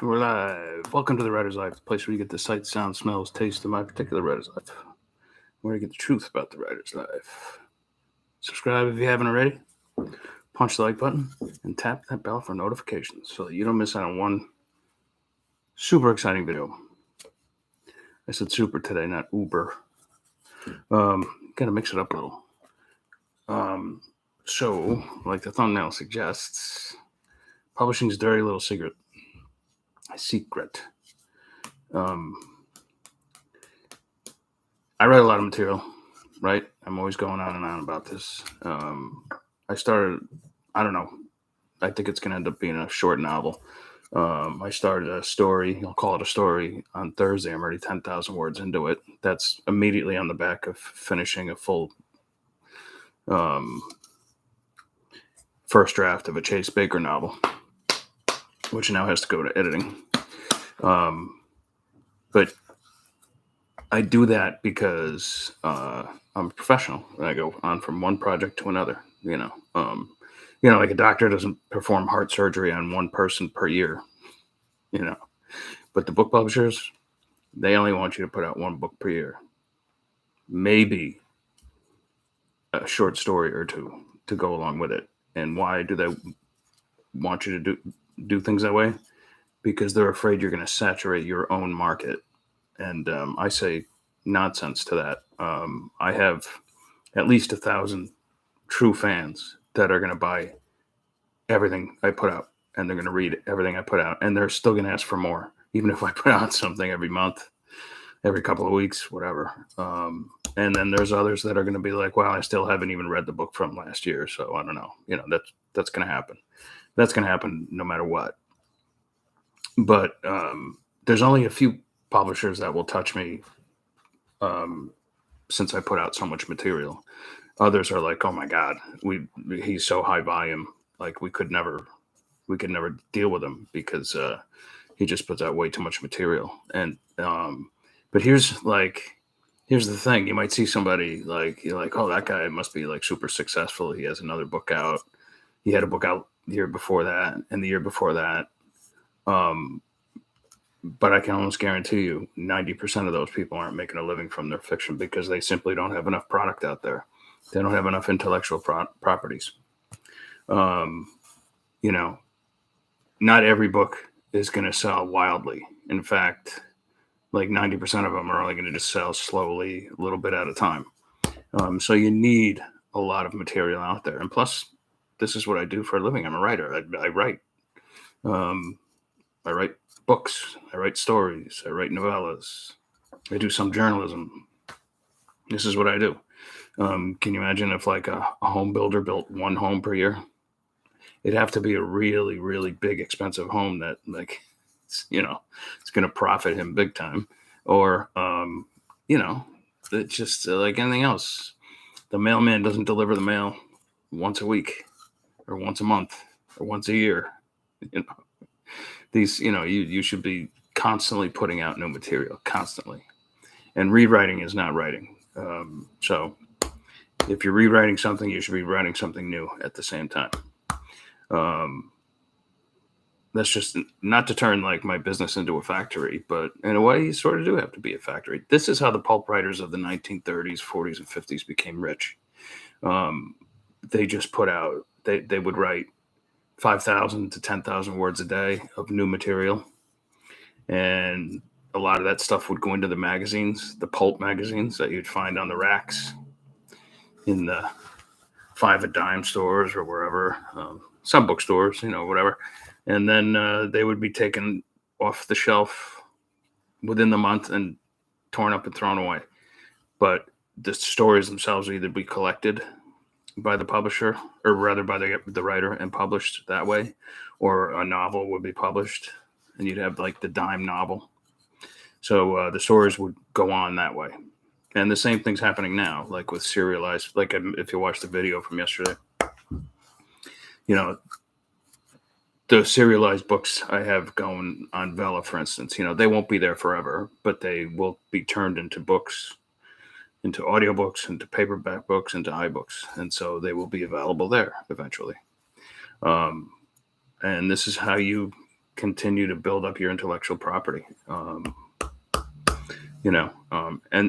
We're live. Welcome to the Writer's Life, the place where you get the sight, sound, smells, taste of my particular writer's life. Where you get the truth about the writer's life. Subscribe if you haven't already. Punch the like button and tap that bell for notifications so that you don't miss out on one super exciting video. I said super today, not Uber. Gotta mix it up a little. So, like the thumbnail suggests, publishing's dirty little secret. I write a lot of material, right? I'm always going on and on about this. I don't know, I think it's going to end up being a short novel. I started a story, I'll call it a story, on Thursday. I'm already 10,000 words into it. That's immediately on the back of finishing a full first draft of a Chase Baker novel, which now has to go to editing. But I do that because I'm a professional. I go on from one project to another. Like a doctor doesn't perform heart surgery on one person per year. But the book publishers, they only want you to put out one book per year, maybe a short story or two to go along with it. And why do they want you to do things that way? Because they're afraid you're going to saturate your own market. And I say nonsense to that. I have at least 1,000 true fans that are going to buy everything I put out, and they're going to read everything I put out, and they're still going to ask for more, even if I put out something every month, every couple of weeks, whatever. And then there's others that are going to be like, well, I still haven't even read the book from last year, so I don't know. That's going to happen. That's going to happen no matter what. But there's only a few publishers that will touch me since I put out so much material. Others are like, oh my God, he's so high volume. Like we could never deal with him because he just puts out way too much material. And but here's the thing. You might see somebody you're like, oh, that guy must be like super successful. He has another book out. He had a book out the year before that and the year before that. But I can almost guarantee you 90% of those people aren't making a living from their fiction because they simply don't have enough product out there. They don't have enough intellectual properties. Not every book is going to sell wildly. In fact, like 90% of them are only going to just sell slowly, a little bit at a time. So you need a lot of material out there. And plus, this is what I do for a living. I'm a writer. I write. I write books. I write stories. I write novellas. I do some journalism. This is what I do. Can you imagine if like a home builder built one home per year? It'd have to be a really, really big, expensive home that it's going to profit him big time. Or, it's just like anything else. The mailman doesn't deliver the mail once a week or once a month or once a year. You should be constantly putting out new material, constantly. And rewriting is not writing. So if you're rewriting something, you should be writing something new at the same time. That's just not to turn like my business into a factory, but in a way you sort of do have to be a factory. This is how the pulp writers of the 1930s, 40s, and 50s became rich. They just put out, they would write 5,000 to 10,000 words a day of new material. And a lot of that stuff would go into the magazines, the pulp magazines that you'd find on the racks in the 5 a dime stores or wherever, some bookstores, whatever. And then they would be taken off the shelf within the month and torn up and thrown away. But the stories themselves would either be collected by the publisher, or rather by the writer, and published that way, or a novel would be published, and you'd have like the dime novel. So the stories would go on that way. And the same thing's happening now, like with serialized, like if you watch the video from yesterday, the serialized books I have going on Vella, for instance, they won't be there forever, but they will be turned into books, into audiobooks, into paperback books, into iBooks. And so they will be available there eventually. And this is how you continue to build up your intellectual property. And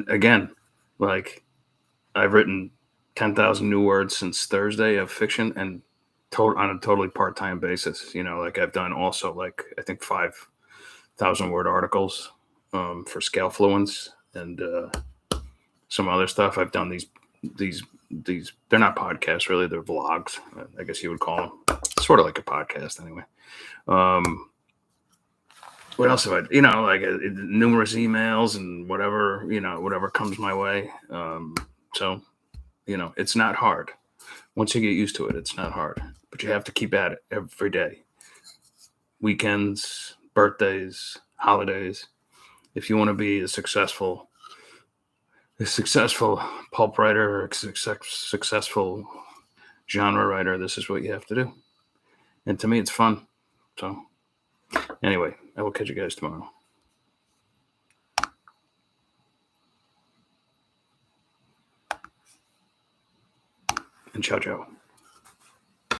again, like, I've written 10,000 new words since Thursday of fiction, and on a totally part-time basis. Like, I've done also, like, I think 5,000 word articles for Scale Fluence and some other stuff. I've done these they're not podcasts really, they're vlogs, I guess you would call them, sort of like a podcast anyway. What else have I, like numerous emails and whatever comes my way. So it's not hard. Once you get used to it, it's not hard, but you have to keep at it every day. Weekends, birthdays, holidays. If you want to be a successful pulp writer or successful genre writer, this is what you have to do. And to me, it's fun. So anyway, I will catch you guys tomorrow. And ciao, ciao.